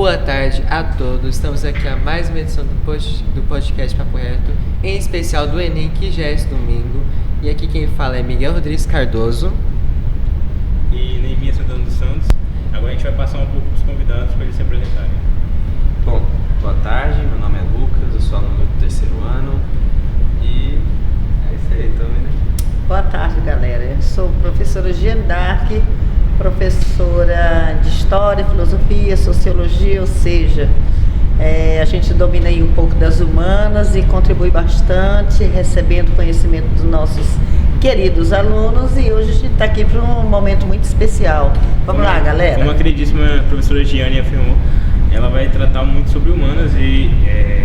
boa tarde a todos. Estamos aqui a mais uma edição do podcast Papo Reto, em especial do Enem, que já é esse domingo. E aqui quem fala é Miguel Rodrigues Cardoso e Neemias Santana dos Santos. Agora a gente vai passar um pouco para os convidados para eles se apresentarem. Bom, boa tarde, meu nome é Lucas, eu sou aluno do terceiro ano e é isso aí, estamos indo aqui. Boa tarde, galera. Eu sou professora Giane Dark, professora de História, Filosofia, Sociologia, ou seja, a gente domina aí um pouco das humanas e contribui bastante, recebendo conhecimento dos nossos queridos alunos, e hoje a gente está aqui para um momento muito especial. Vamos lá, galera. Como a queridíssima professora Giane afirmou, ela vai tratar muito sobre humanas e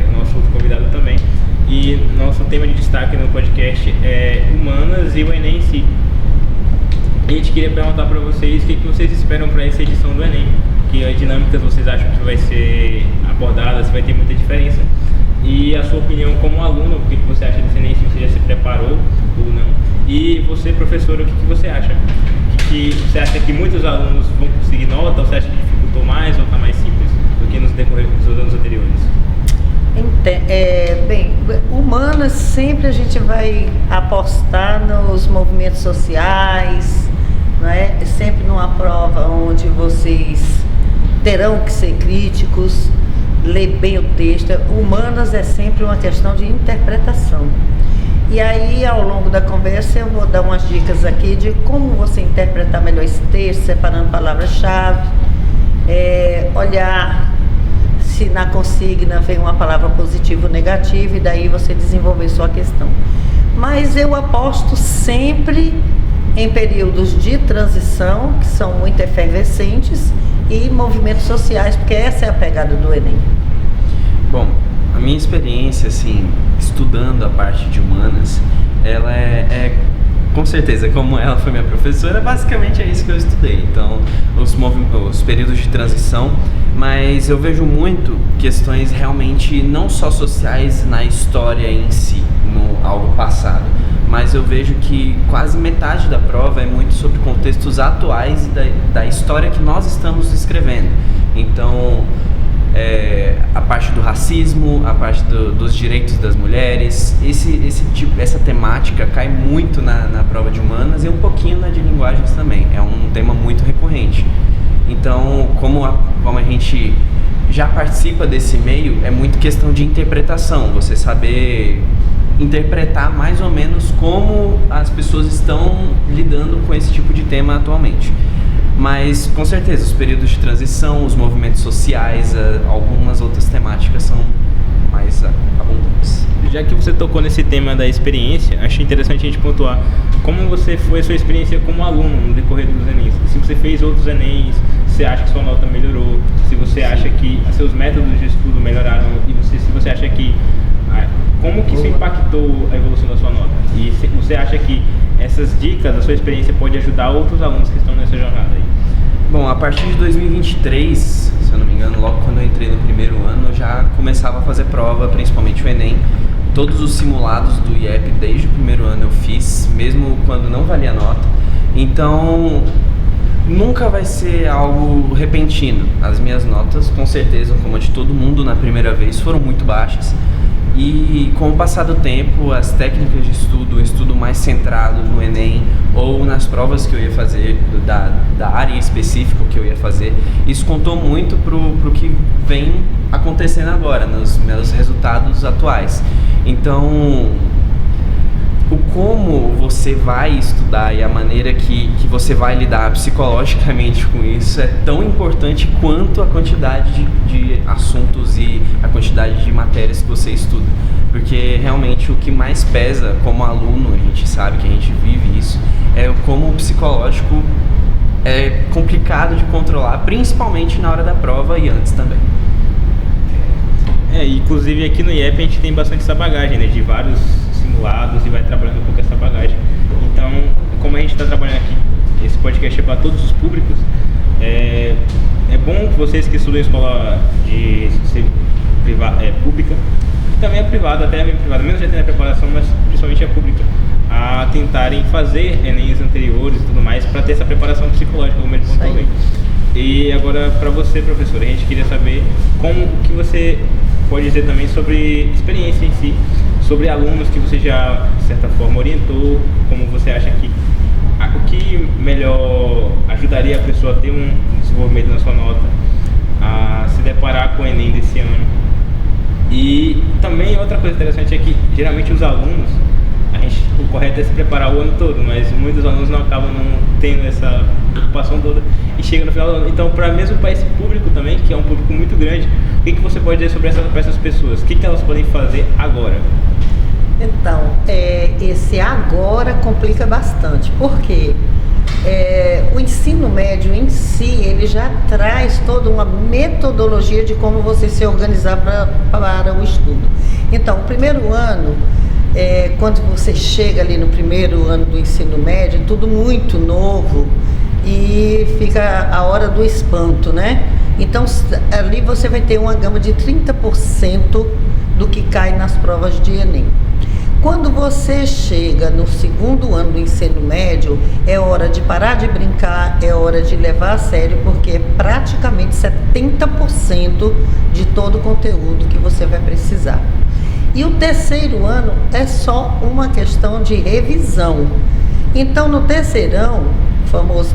o nosso outro convidado também. E nosso tema de destaque no podcast é humanas e o Enem em si. E a gente queria perguntar para vocês o que vocês esperam para essa edição do Enem, que as dinâmicas vocês acham que vai ser abordada, se vai ter muita diferença, e a sua opinião como aluno, o que você acha desse Enem, se você já se preparou ou não, e você, professora, o que você acha? Que você acha que muitos alunos vão conseguir nota, ou você acha que dificultou mais ou está mais simples do que nos decorrer dos anos anteriores? Bem, humanas sempre a gente vai apostar nos movimentos sociais, não é? Sempre numa prova onde vocês terão que ser críticos, ler bem o texto. Humanas é sempre uma questão de interpretação. E aí, ao longo da conversa, eu vou dar umas dicas aqui de como você interpretar melhor esse texto, separando palavras-chave, olhar se na consigna vem uma palavra positiva ou negativa, e daí você desenvolver sua questão. Mas eu aposto sempre em períodos de transição, que são muito efervescentes, e movimentos sociais, porque essa é a pegada do Enem. Bom, a minha experiência, assim, estudando a parte de humanas, ela com certeza, como ela foi minha professora, basicamente é isso que eu estudei. Então, os períodos de transição, mas eu vejo muito questões realmente não só sociais na história em si, no algo passado, mas eu vejo que quase metade da prova é muito sobre contextos atuais e da história que nós estamos escrevendo. Então, a parte do racismo, a parte dos direitos das mulheres, essa temática cai muito na prova de humanas e um pouquinho na de linguagens também. É um tema muito recorrente. Então, como a gente já participa desse meio, é muito questão de interpretação, você saber interpretar mais ou menos como as pessoas estão lidando com esse tipo de tema atualmente. Mas, com certeza, os períodos de transição, os movimentos sociais, algumas outras temáticas são mais abundantes. Já que você tocou nesse tema da experiência, acho interessante a gente pontuar como foi a sua experiência como aluno no decorrer dos Enems. Se você fez outros Enems, se você acha que sua nota melhorou, se você acha que seus métodos de estudo melhoraram, e se você acha que como que isso impactou a evolução da sua nota? E se você acha que essas dicas, a sua experiência pode ajudar outros alunos que estão nessa jornada aí? Bom, a partir de 2023, se eu não me engano, logo quando eu entrei no primeiro ano, eu já começava a fazer prova, principalmente o Enem. Todos os simulados do IEP desde o primeiro ano eu fiz, mesmo quando não valia nota. Então, nunca vai ser algo repentino. As minhas notas, com certeza, como a de todo mundo na primeira vez, foram muito baixas. E com o passar do tempo, as técnicas de estudo, o estudo mais centrado no Enem ou nas provas que eu ia fazer, da área específica que eu ia fazer, isso contou muito pro que vem acontecendo agora, nos meus resultados atuais. Então, o como você vai estudar e a maneira que você vai lidar psicologicamente com isso é tão importante quanto a quantidade de assuntos e a quantidade de matérias que você estuda. Porque realmente o que mais pesa como aluno, a gente sabe que a gente vive isso, é como o psicológico é complicado de controlar, principalmente na hora da prova e antes também. Inclusive aqui no IEP a gente tem bastante essa bagagem, né, de vários simulados, e vai trabalhando um pouco essa bagagem. Então, como a gente está trabalhando aqui, esse podcast é para todos os públicos, é bom que vocês que estudam em escola pública, e também a privada, até a privada, menos já tem a preparação, mas principalmente a pública, a tentarem fazer Enems anteriores e tudo mais, para ter essa preparação psicológica, como ele pontuou bem. E agora, para você, professor, a gente queria saber o que você pode dizer também sobre experiência em si, sobre alunos que você já, de certa forma, orientou, como você acha que o que melhor ajudaria a pessoa a ter um desenvolvimento na sua nota, a se deparar com o Enem desse ano. E também outra coisa interessante é que geralmente os alunos, o correto é se preparar o ano todo, mas muitos alunos não acabam não tendo essa preocupação toda e chegam no final do ano. Então, mesmo para esse público também, que é um público muito grande, o que você pode dizer sobre essas pessoas? O que elas podem fazer agora? Então, esse agora complica bastante, porque o ensino médio em si, ele já traz toda uma metodologia de como você se organizar para o estudo. Então, o primeiro ano, quando você chega ali no primeiro ano do ensino médio, é tudo muito novo e fica a hora do espanto, né? Então, ali você vai ter uma gama de 30% do que cai nas provas de Enem. Quando você chega no segundo ano do ensino médio, é hora de parar de brincar, é hora de levar a sério, porque é praticamente 70% de todo o conteúdo que você vai precisar. E o terceiro ano é só uma questão de revisão. Então, no terceirão, famoso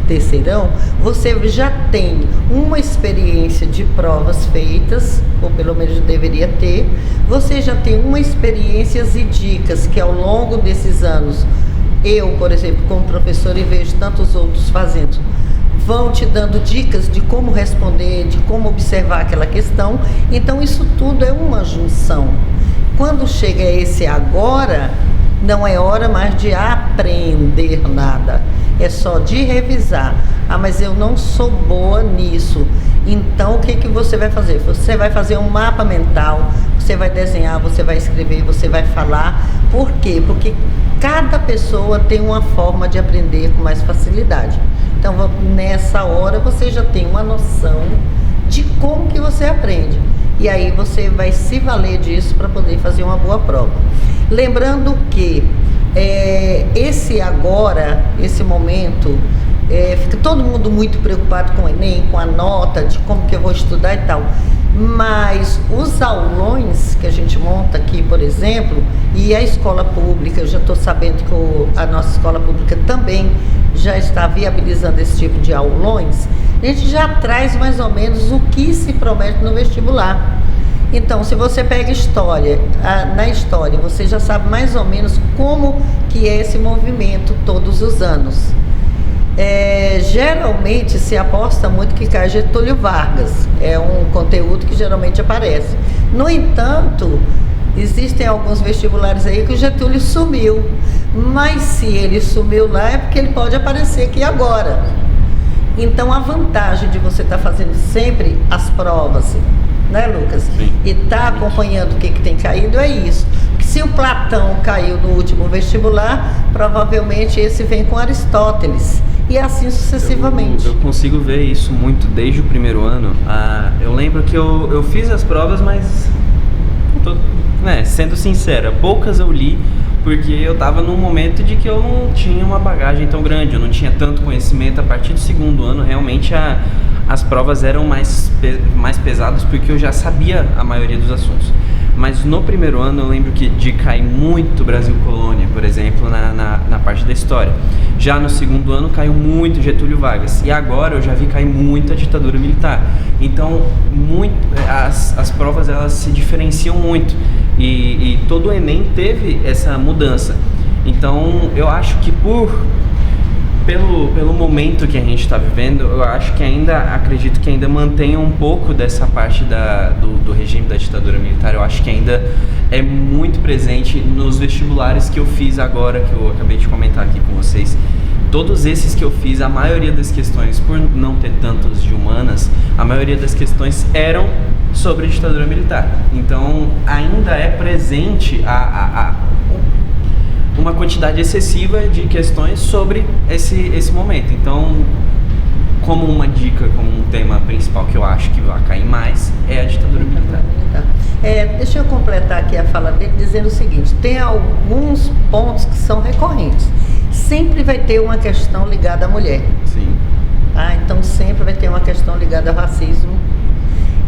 terceirão, você já tem uma experiência de provas feitas, ou pelo menos deveria ter, você já tem uma experiência e dicas que ao longo desses anos, eu, por exemplo, como professor e vejo tantos outros fazendo, vão te dando dicas de como responder, de como observar aquela questão. Então isso tudo é uma junção. Quando chega esse agora, não é hora mais de aprender nada, é só de revisar. Ah, mas eu não sou boa nisso. Então o que você vai fazer? Você vai fazer um mapa mental, você vai desenhar, você vai escrever, você vai falar. Por quê? Porque cada pessoa tem uma forma de aprender com mais facilidade. Então nessa hora você já tem uma noção de como que você aprende. E aí você vai se valer disso para poder fazer uma boa prova. Lembrando que esse agora, esse momento, fica todo mundo muito preocupado com o Enem, com a nota, de como que eu vou estudar e tal. Mas os aulões que a gente monta aqui, por exemplo, e a escola pública, eu já estou sabendo que a nossa escola pública também já está viabilizando esse tipo de aulões, a gente já traz mais ou menos o que se promete no vestibular. Então, se você pega história, na história você já sabe mais ou menos como que é esse movimento todos os anos. Geralmente se aposta muito que cai Getúlio Vargas, é um conteúdo que geralmente aparece. No entanto, existem alguns vestibulares aí que o Getúlio sumiu, mas se ele sumiu lá é porque ele pode aparecer aqui agora. Então a vantagem de você estar fazendo sempre as provas, né, Lucas? Sim. E estar acompanhando o que tem caído é isso. Porque se o Platão caiu no último vestibular, provavelmente esse vem com Aristóteles. E assim sucessivamente. Eu consigo ver isso muito desde o primeiro ano. Eu lembro que eu fiz as provas, mas sendo sincera, poucas eu li, porque eu estava num momento de que eu não tinha uma bagagem tão grande, eu não tinha tanto conhecimento. A partir do segundo ano, realmente as provas eram mais pesadas, porque eu já sabia a maioria dos assuntos. Mas no primeiro ano eu lembro de cair muito Brasil Colônia, por exemplo, na parte da história. Já no segundo ano caiu muito Getúlio Vargas. E agora eu já vi cair muito a ditadura militar. Então as provas elas se diferenciam muito. E todo o Enem teve essa mudança. Então eu acho que pelo momento que a gente está vivendo, eu acho que acredito que ainda mantém um pouco dessa parte do regime da ditadura militar. Eu acho que ainda é muito presente nos vestibulares que eu fiz agora, que eu acabei de comentar aqui com vocês. Todos esses que eu fiz, a maioria das questões, por não ter tantos de humanas, a maioria das questões eram sobre a ditadura militar. Então ainda é presente uma quantidade excessiva de questões sobre esse momento. Então, como uma dica, como um tema principal que eu acho que vai cair mais, é a ditadura militar. Deixa eu completar aqui a fala dele dizendo o seguinte: tem alguns pontos que são recorrentes. Sempre vai ter uma questão ligada à mulher. Sim. Tá? Então sempre vai ter uma questão ligada ao racismo.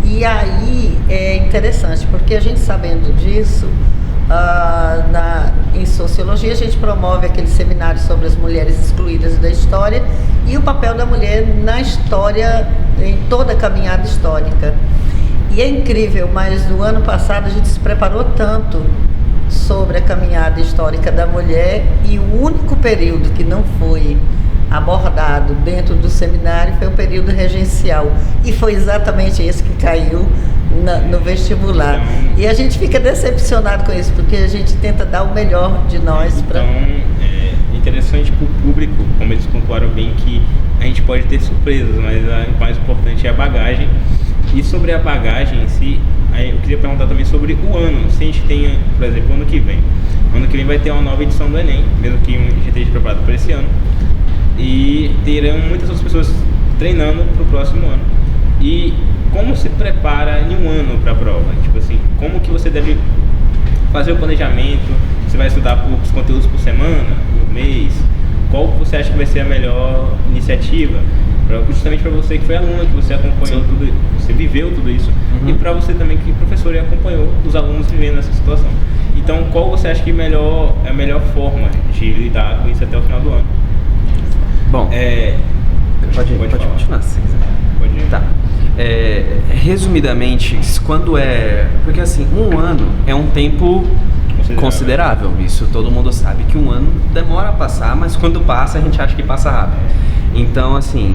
E aí é interessante, porque a gente sabendo disso, em sociologia a gente promove aquele seminário sobre as mulheres excluídas da história e o papel da mulher na história, em toda a caminhada histórica. E é incrível, mas no ano passado a gente se preparou tanto sobre a caminhada histórica da mulher e o único período que não foi abordado dentro do seminário foi o período regencial, e foi exatamente esse que caiu no vestibular. E a gente fica decepcionado com isso, porque a gente tenta dar o melhor de nós. Então, é interessante para o público, como eles pontuaram bem, que a gente pode ter surpresas, mas o mais importante é a bagagem. E sobre a bagagem em si, aí eu queria perguntar também sobre o ano. Se a gente tem, por exemplo, ano que vem vai ter uma nova edição do Enem, mesmo que a gente esteja preparado para esse ano, e terão muitas outras pessoas treinando para o próximo ano. E como se prepara em um ano para a prova? Tipo assim, como que você deve fazer o planejamento? Você vai estudar poucos conteúdos por semana, por mês? Qual você acha que vai ser a melhor iniciativa? Justamente para você que foi aluna, que você acompanhou tudo, você viveu tudo isso, e para você também que é professor e acompanhou os alunos vivendo essa situação. Então, qual você acha que é a melhor forma de lidar com isso até o final do ano? Bom, pode continuar se quiser. Pode ir. Tá. Resumidamente, porque assim, um ano é um tempo considerável. Isso todo mundo sabe que um ano demora a passar, mas quando passa a gente acha que passa rápido. Então, assim,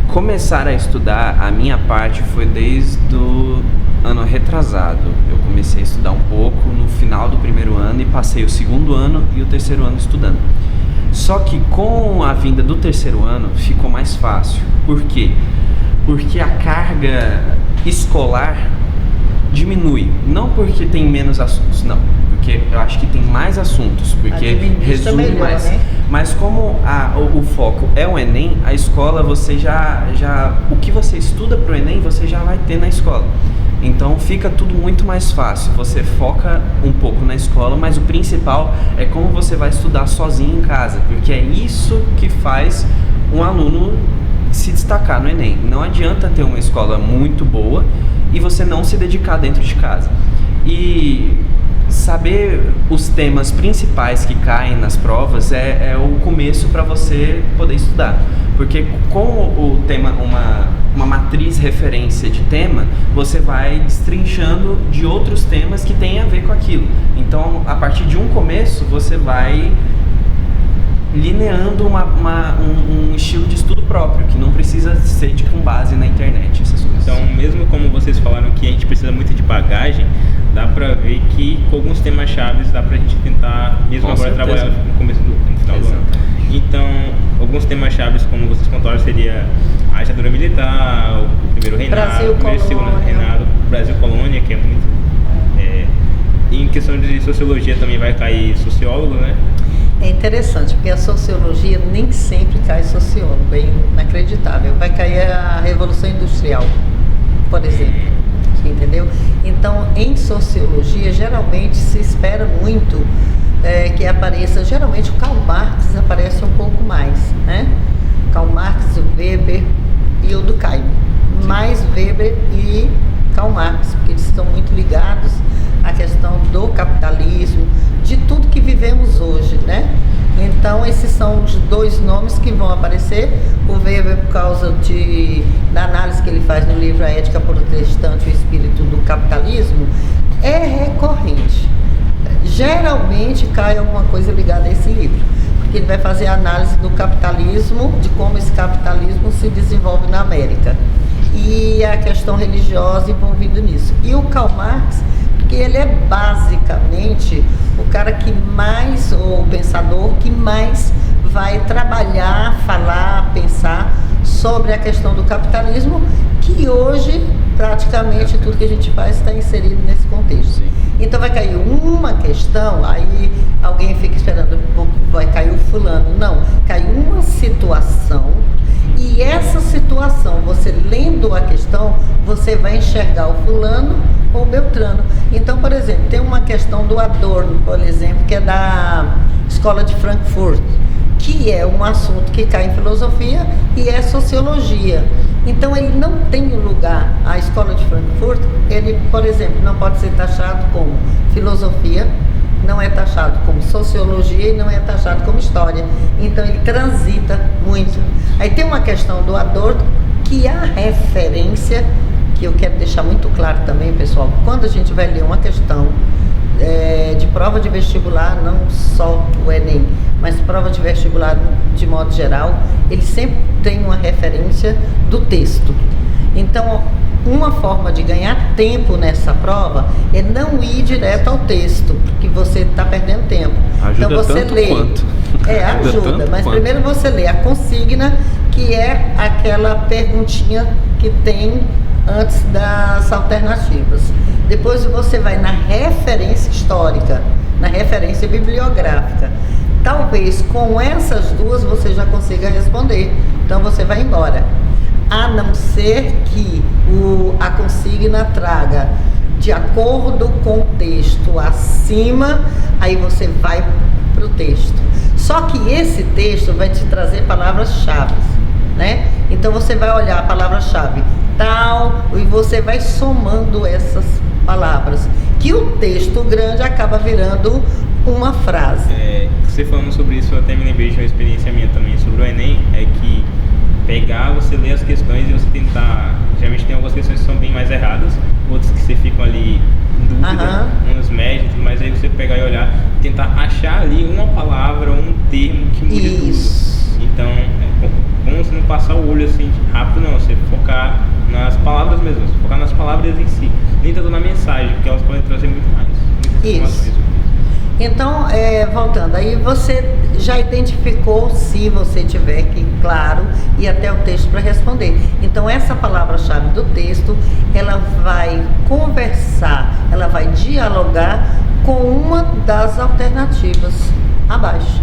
começar a estudar, a minha parte foi desde o ano retrasado. Eu comecei a estudar um pouco no final do primeiro ano e passei o segundo ano e o terceiro ano estudando. Só que com a vinda do terceiro ano ficou mais fácil. Por quê? Porque a carga escolar diminui. Não porque tem menos assuntos, não. Porque eu acho que tem mais assuntos, porque resume melhor, mais. Né? Mas como o foco é o Enem, a escola você o que você estuda para o Enem, você já vai ter na escola. Então fica tudo muito mais fácil, você foca um pouco na escola, mas o principal é como você vai estudar sozinho em casa, porque é isso que faz um aluno se destacar no Enem. Não adianta ter uma escola muito boa e você não se dedicar dentro de casa. E saber os temas principais que caem nas provas é o começo para você poder estudar. Porque com o tema, uma matriz referência de tema, você vai destrinchando de outros temas que têm a ver com aquilo. Então, a partir de um começo, você vai lineando um estilo de estudo próprio, que não precisa ser com base na internet, essas coisas. Então, mesmo como vocês falaram que a gente precisa muito de bagagem, dá pra ver que com alguns temas chaves dá pra gente tentar, mesmo com agora, certeza, trabalhar no final do ano. Então, alguns temas chaves, como vocês contaram, seria a ditadura militar, o primeiro reinado, o primeiro e segundo reinado, Brasil Colônia, que é muito... E em questão de sociologia também vai cair sociólogo, né? É interessante, porque a sociologia nem sempre cai sociólogo, é inacreditável. Vai cair a Revolução Industrial, por exemplo, entendeu? Então, em sociologia, geralmente se espera muito que apareça, geralmente o Karl Marx aparece um pouco mais, né? Karl Marx, o Weber e o Durkheim. Mais Weber e Karl Marx, porque eles estão muito ligados à questão do capitalismo, de tudo que vivemos hoje, né? Então, esses são os dois nomes que vão aparecer. O Weber, por causa da análise que ele faz no livro A Ética Protestante e o Espírito do Capitalismo, é recorrente. Geralmente cai alguma coisa ligada a esse livro, porque ele vai fazer a análise do capitalismo, de como esse capitalismo se desenvolve na América, e a questão religiosa envolvida nisso. E o Karl Marx, porque ele é basicamente o cara que mais, ou o pensador que mais vai trabalhar, falar, pensar sobre a questão do capitalismo, que hoje praticamente tudo que a gente faz está inserido nesse contexto. Sim. Então vai cair uma questão, aí alguém fica esperando, vai cair o fulano. Não, cai uma situação, e essa situação, você lendo a questão, você vai enxergar o fulano ou o Beltrano. Então, por exemplo, tem uma questão do Adorno, por exemplo, que é da Escola de Frankfurt, que é um assunto que cai em filosofia e é sociologia. Então ele não tem um lugar. A escola de Frankfurt, ele, por exemplo, não pode ser taxado como filosofia, não é taxado como sociologia e não é taxado como história. Então ele transita muito. Aí tem uma questão do Adorno, que a referência, que eu quero deixar muito claro também, pessoal, quando a gente vai ler uma questão de prova de vestibular, não só o Enem, mas prova de vestibular de modo geral, ele sempre tem uma referência do texto. Então, uma forma de ganhar tempo nessa prova é não ir direto ao texto, porque você está perdendo tempo. Ajuda então você tanto lê. Quanto. Ajuda, mas quanto. Primeiro você lê a consigna, que é aquela perguntinha que tem antes das alternativas. Depois você vai na referência histórica, na referência bibliográfica. Talvez com essas duas você já consiga responder. Então você vai embora. A não ser que a consigna traga de acordo com o texto acima, aí você vai para o texto. Só que esse texto vai te trazer palavras-chave, né? Então você vai olhar a palavra-chave tal e você vai somando essas palavras, que o texto grande acaba virando uma frase. Você falando sobre isso, eu até me lembrei de uma experiência minha também sobre o Enem, é que pegar, você ler as questões e você tentar, geralmente tem algumas questões que são bem mais erradas, outras que você fica ali em dúvida, uns médios, mas aí você pegar e olhar, tentar achar ali uma palavra, um termo que mude tudo. Então, como você não passar o olho assim rápido, não, você focar nas palavras mesmo, focar nas palavras em si, nem tanto na mensagem, porque elas podem trazer muito mais, muitas informações. Então, voltando, aí você já identificou, se você tiver que, claro, ir até o texto para responder. Então, essa palavra-chave do texto, ela vai conversar, ela vai dialogar com uma das alternativas abaixo.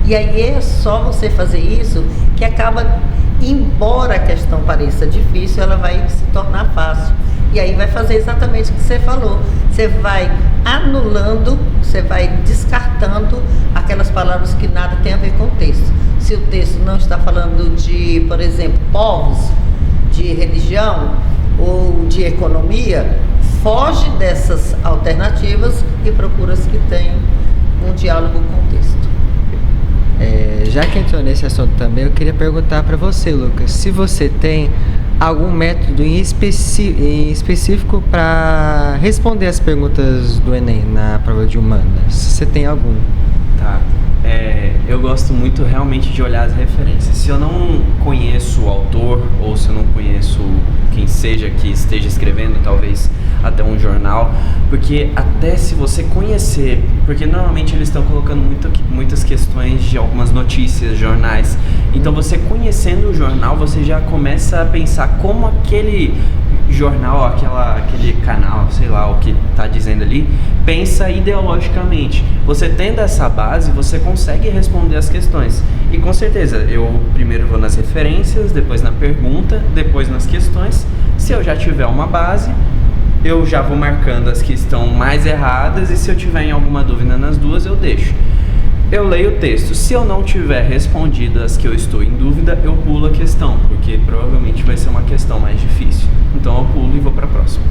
E aí é só você fazer isso que acaba, embora a questão pareça difícil, ela vai se tornar fácil. E aí vai fazer exatamente o que você falou. Você vai anulando, você vai descartando aquelas palavras que nada tem a ver com o texto. Se o texto não está falando de, por exemplo, povos, de religião ou de economia, foge dessas alternativas e procura as que têm um diálogo com o texto. Já que entrou nesse assunto também, eu queria perguntar para você, Lucas, se você tem algum método em específico para responder as perguntas do Enem na prova de humanas. Você tem algum? Tá. Eu gosto muito realmente de olhar as referências. Se eu não conheço o autor, ou se eu não conheço quem seja que esteja escrevendo, talvez até um jornal, porque até se você conhecer, porque normalmente eles estão colocando muitas questões de algumas notícias, jornais, então você conhecendo o jornal, você já começa a pensar como aquele jornal, aquele canal, sei lá o que está dizendo ali, pensa ideologicamente. Você tendo essa base, você consegue responder as questões. E com certeza, eu primeiro vou nas referências, depois na pergunta, depois nas questões. Se eu já tiver uma base, eu já vou marcando as que estão mais erradas, e se eu tiver em alguma dúvida nas duas, eu deixo. Eu leio o texto. Se eu não tiver respondido as que eu estou em dúvida, eu pulo a questão, porque provavelmente vai ser uma questão mais difícil. Então eu pulo e vou para a próxima.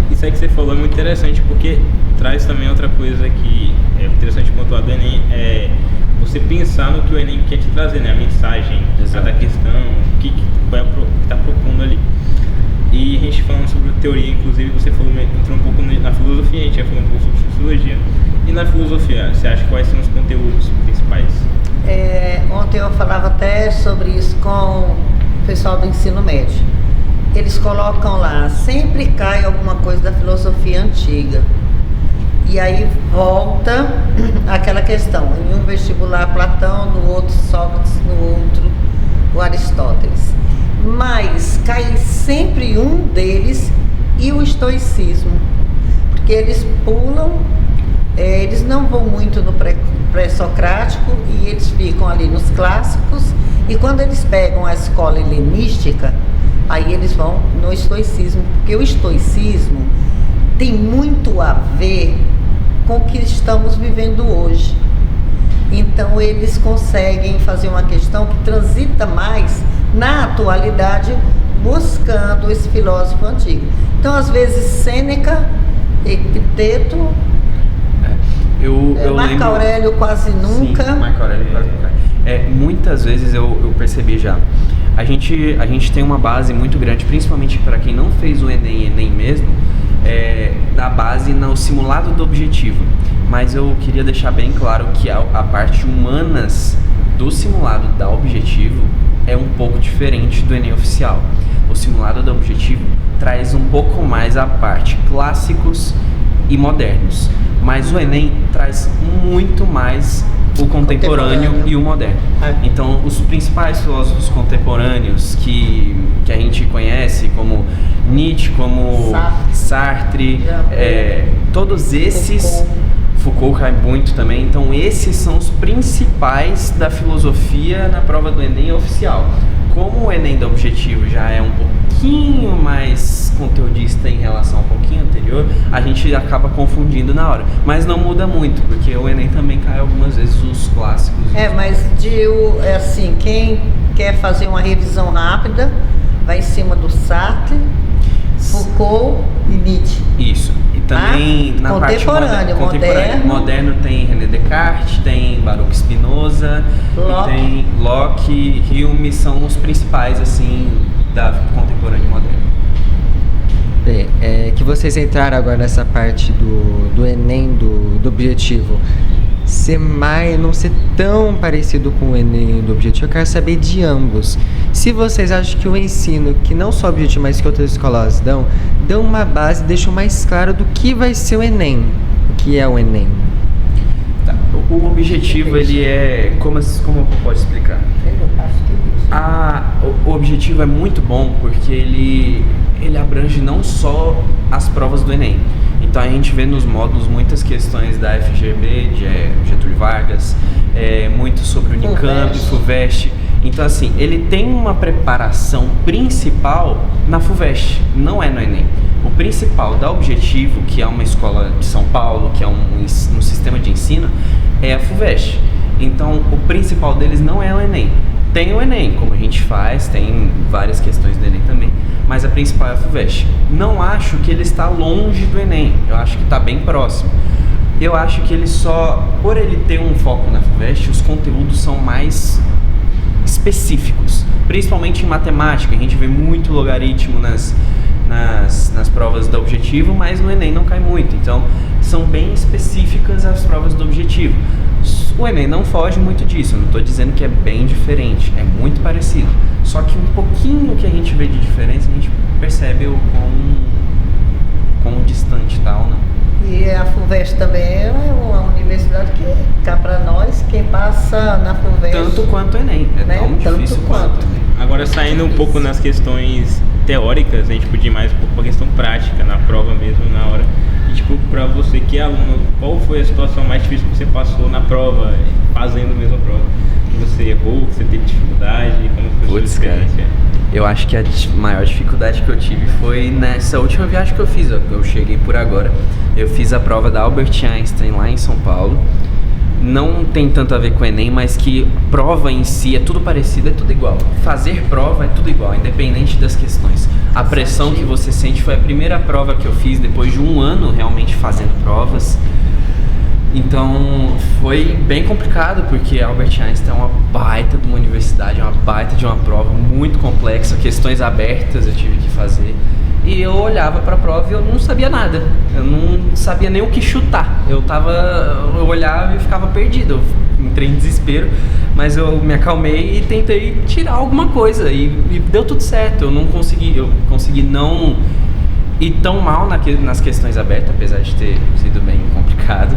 Isso aí que você falou é muito interessante, porque traz também outra coisa que é interessante pontuar do Enem, é você pensar no que o Enem quer te trazer, né? A mensagem, cada questão, o que está propondo ali. E a gente falando sobre teoria, inclusive você falou, entrou um pouco na filosofia, a gente já falou um pouco sobre sociologia. E na filosofia, você acha quais são os conteúdos principais? Ontem eu falava até sobre isso com o pessoal do ensino médio. Eles colocam lá, sempre cai alguma coisa da filosofia antiga. E aí volta aquela questão, em um vestibular Platão, no outro Sócrates, no outro o Aristóteles. Mas cai sempre um deles e o estoicismo, porque eles pulam, eles não vão muito no pré-socrático e eles ficam ali nos clássicos, e quando eles pegam a escola helenística, aí eles vão no estoicismo, porque o estoicismo tem muito a ver com o que estamos vivendo hoje. Então eles conseguem fazer uma questão que transita mais na atualidade, buscando esse filósofo antigo. Então, às vezes, Sêneca, Epiteto, Marco lembro... Aurélio quase nunca. Sim, Marco Aurélio quase nunca. Muitas vezes eu percebi já. A gente tem uma base muito grande, principalmente para quem não fez o Enem mesmo, da base no simulado do objetivo. Mas eu queria deixar bem claro que a parte humanas do simulado da objetivo é um pouco diferente do Enem oficial. O simulado do objetivo traz um pouco mais a parte clássicos e modernos, mas o Enem traz muito mais o contemporâneo e o moderno. Então, os principais filósofos contemporâneos que a gente conhece, como Nietzsche, como Sartre, todos esses... Foucault cai muito também. Então, esses são os principais da filosofia na prova do Enem oficial. Como o Enem do objetivo já é um pouquinho mais conteudista em relação ao pouquinho anterior, a gente acaba confundindo na hora. Mas não muda muito, porque o Enem também cai algumas vezes os clássicos. Mas assim, quem quer fazer uma revisão rápida, vai em cima do Sartre, Foucault e Nietzsche. Isso. E também na parte moderno tem René Descartes, tem Baruch Spinoza, Locke. Tem Locke, Hume, são os principais assim da contemporânea e moderna. Que vocês entraram agora nessa parte do Enem, do objetivo, não ser tão parecido com o Enem do objetivo, eu quero saber de ambos. Se vocês acham que o ensino, que não só o objetivo, mas que outras escolas dão uma base, deixam mais claro do que vai ser o Enem, o que é o Enem. Tá. O objetivo, ele é... Como eu posso explicar? O objetivo é muito bom porque ele abrange não só as provas do Enem. Então a gente vê nos módulos muitas questões da FGB, de Getúlio Vargas, muito sobre o Unicamp, FUVEST. Então assim, ele tem uma preparação principal na FUVEST, não é no Enem. O principal da Objetivo, que é uma escola de São Paulo, que é um sistema de ensino, é a FUVEST. Então o principal deles não é o Enem. Tem o Enem, como a gente faz, tem várias questões do Enem também, mas a principal é a FUVEST. Não acho que ele está longe do Enem, eu acho que está bem próximo. Eu acho que ele por ele ter um foco na FUVEST, os conteúdos são mais específicos, principalmente em matemática. A gente vê muito logaritmo nas provas do Objetivo, mas no Enem não cai muito, então são bem específicas as provas do Objetivo. O Enem não foge muito disso, eu não estou dizendo que é bem diferente, é muito parecido. Só que um pouquinho que a gente vê de diferença, a gente percebe o quão distante tá ou não. E a FUVEST também é uma universidade que, cá para nós, quem passa na FUVEST... Tanto quanto o Enem, tão difícil quanto o Enem. Agora, saindo um pouco nas questões teóricas, a gente podia ir mais um pouco para a questão prática, na prova mesmo, na hora. E, tipo, para você que é aluno, qual foi a situação mais difícil que você passou na prova, fazendo a mesma prova? Que você errou, que você teve dificuldade, como foi a sua experiência? Eu acho que a maior dificuldade que eu tive foi nessa última viagem que eu fiz. Eu cheguei por agora. Eu fiz a prova da Albert Einstein lá em São Paulo. Não tem tanto a ver com o Enem, mas que prova em si é tudo parecido, é tudo igual. Fazer prova é tudo igual, independente das questões. A pressão que você sente foi a primeira prova que eu fiz depois de um ano realmente fazendo provas. Então foi bem complicado, porque Albert Einstein é uma baita de uma universidade, é uma baita de uma prova muito complexa, questões abertas eu tive que fazer. E eu olhava para a prova e eu não sabia nada, eu não sabia nem o que chutar. Eu olhava e ficava perdido, eu entrei em desespero, mas eu me acalmei e tentei tirar alguma coisa e deu tudo certo. Eu consegui não ir tão mal nas questões abertas, apesar de ter sido bem complicado.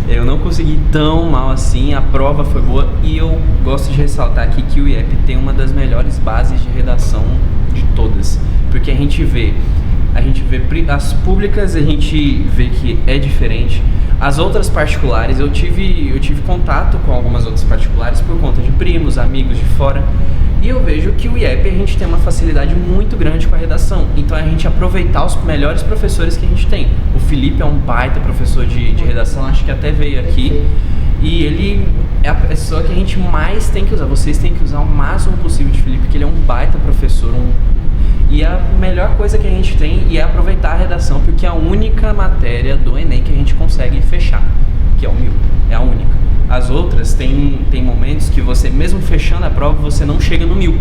Eu não consegui tão mal assim, a prova foi boa e eu gosto de ressaltar aqui que o IEP tem uma das melhores bases de redação de todas, porque a gente vê as públicas, a gente vê que é diferente. As outras particulares, eu tive contato com algumas outras particulares por conta de primos, amigos de fora, e eu vejo que o IEP a gente tem uma facilidade muito grande com a redação, então a gente aproveitar os melhores professores que a gente tem. O Felipe é um baita professor de redação, acho que até veio aqui, E ele é a pessoa que a gente mais tem que usar. Vocês têm que usar o máximo possível de Felipe, porque ele é um baita professor. E a melhor coisa que a gente tem é aproveitar a redação, porque é a única matéria do Enem que a gente consegue fechar, que é o 1000. É a única. As outras tem momentos que você, mesmo fechando a prova, você não chega no 1000.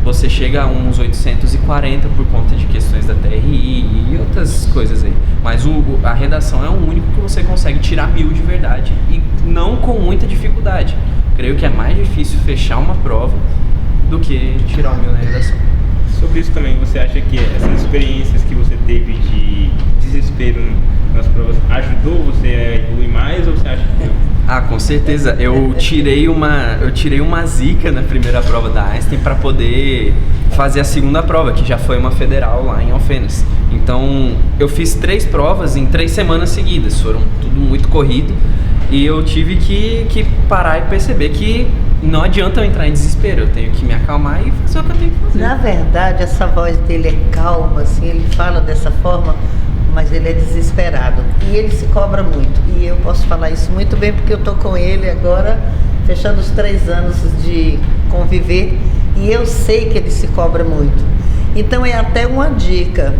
Você chega a uns 840 por conta de questões da TRI e outras coisas aí. Mas a redação é o único que você consegue tirar 1000 de verdade e não com muita dificuldade. Creio que é mais difícil fechar uma prova do que tirar o 1000 na redação. Sobre isso também, você acha que essas experiências que você teve de desespero nas provas ajudou você a evoluir mais, ou você acha que não? Ah, com certeza. Eu tirei uma zica na primeira prova da Einstein para poder fazer a segunda prova, que já foi uma federal lá em Alfenas. Então, eu fiz 3 provas em 3 semanas seguidas. Foram tudo muito corrido. E eu tive que parar e perceber que não adianta eu entrar em desespero. Eu tenho que me acalmar e fazer o que eu tenho que fazer. Na verdade, essa voz dele é calma, assim, ele fala dessa forma, mas ele é desesperado. E ele se cobra muito. E eu posso falar isso muito bem, porque eu tô com ele agora, fechando os 3 anos de conviver, e eu sei que ele se cobra muito. Então é até uma dica.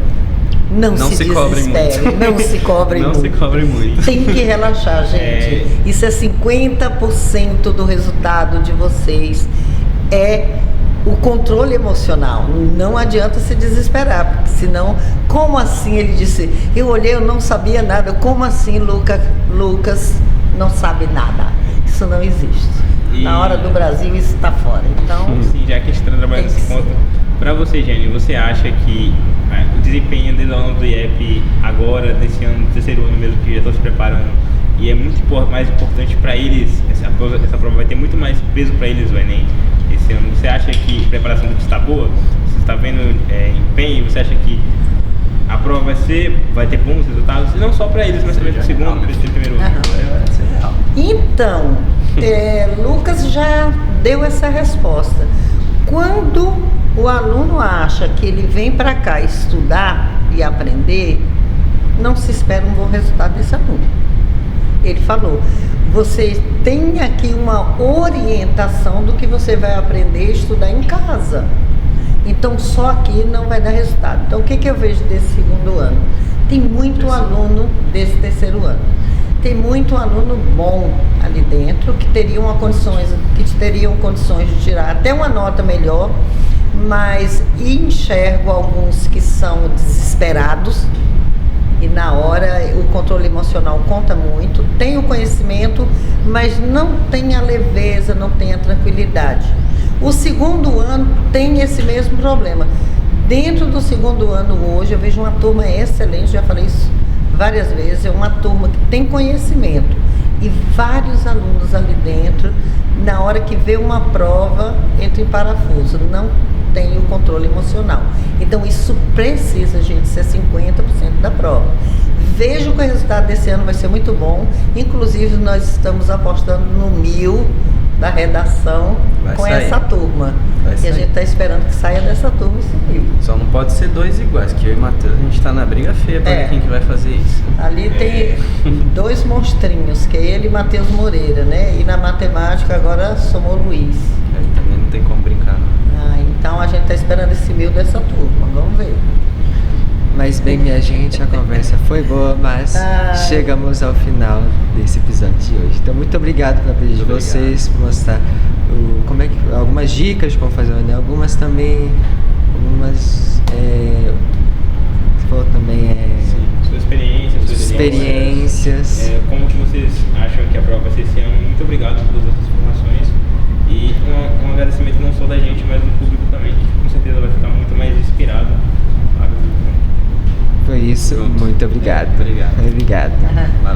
Não se desespere, não se cobre muito. Não se cobre muito. Tem que relaxar, gente. Isso é 50% do resultado de vocês. É o controle emocional. Não adianta se desesperar, porque senão, como assim? Ele disse, eu olhei, eu não sabia nada. Como assim, Lucas não sabe nada? Isso não existe. Na hora do Brasil, isso está fora. Então, sim, já que a gente está trabalhando nesse ponto, para você, Jane, você acha que o desempenho dos alunos do IEP agora, desse ano, terceiro ano mesmo, que já estão se preparando, e é muito mais importante para eles, essa prova vai ter muito mais peso para eles, o Enem, esse ano. Você acha que a preparação deles está boa? Você está vendo empenho? Você acha que a prova vai ter bons resultados? E não só para eles, mas também para o segundo, para o primeiro ano. Então, Lucas já deu essa resposta. Quando o aluno acha que ele vem para cá estudar e aprender, não se espera um bom resultado desse aluno. Ele falou, você tem aqui uma orientação do que você vai aprender e estudar em casa. Então, só aqui não vai dar resultado. Então, o que eu vejo desse segundo ano? Tem muito aluno desse terceiro ano. Tem muito aluno bom ali dentro, que teriam condições de tirar até uma nota melhor, mas enxergo alguns que são desesperados, e na hora o controle emocional conta muito, tem o conhecimento, mas não tem a leveza, não tem a tranquilidade. O segundo ano tem esse mesmo problema. Dentro do segundo ano hoje eu vejo uma turma excelente, já falei isso várias vezes, é uma turma que tem conhecimento e vários alunos ali dentro, na hora que vê uma prova, entra em parafuso, não tem o controle emocional. Então isso precisa, gente, ser 50% da prova. Vejo que o resultado desse ano vai ser muito bom, inclusive nós estamos apostando no 1000 da redação com essa turma. E a gente está esperando que saia dessa turma esse 1000. Só não pode ser 2 iguais, que eu e o Matheus, a gente está na briga feia para ver quem que vai fazer isso. Ali tem 2 monstrinhos, que é ele e Matheus Moreira, né? E na matemática agora somou Luiz. Aí também não tem como brincar, não. Então a gente está esperando esse 1000 dessa turma, vamos ver. Mas bem, minha gente, a conversa foi boa, mas chegamos ao final desse episódio de hoje. Então, muito obrigado pela presença de vocês, por mostrar algumas dicas de como fazer o Enem, algumas também, você falou também, sua experiência, suas experiências. Como que vocês acham que a prova vai ser esse ano? Muito obrigado pelas outras informações e um agradecimento não só da gente, mas do público também, que com certeza vai ficar muito mais inspirado. Foi isso, muito obrigado. Obrigado. Obrigado. Valeu.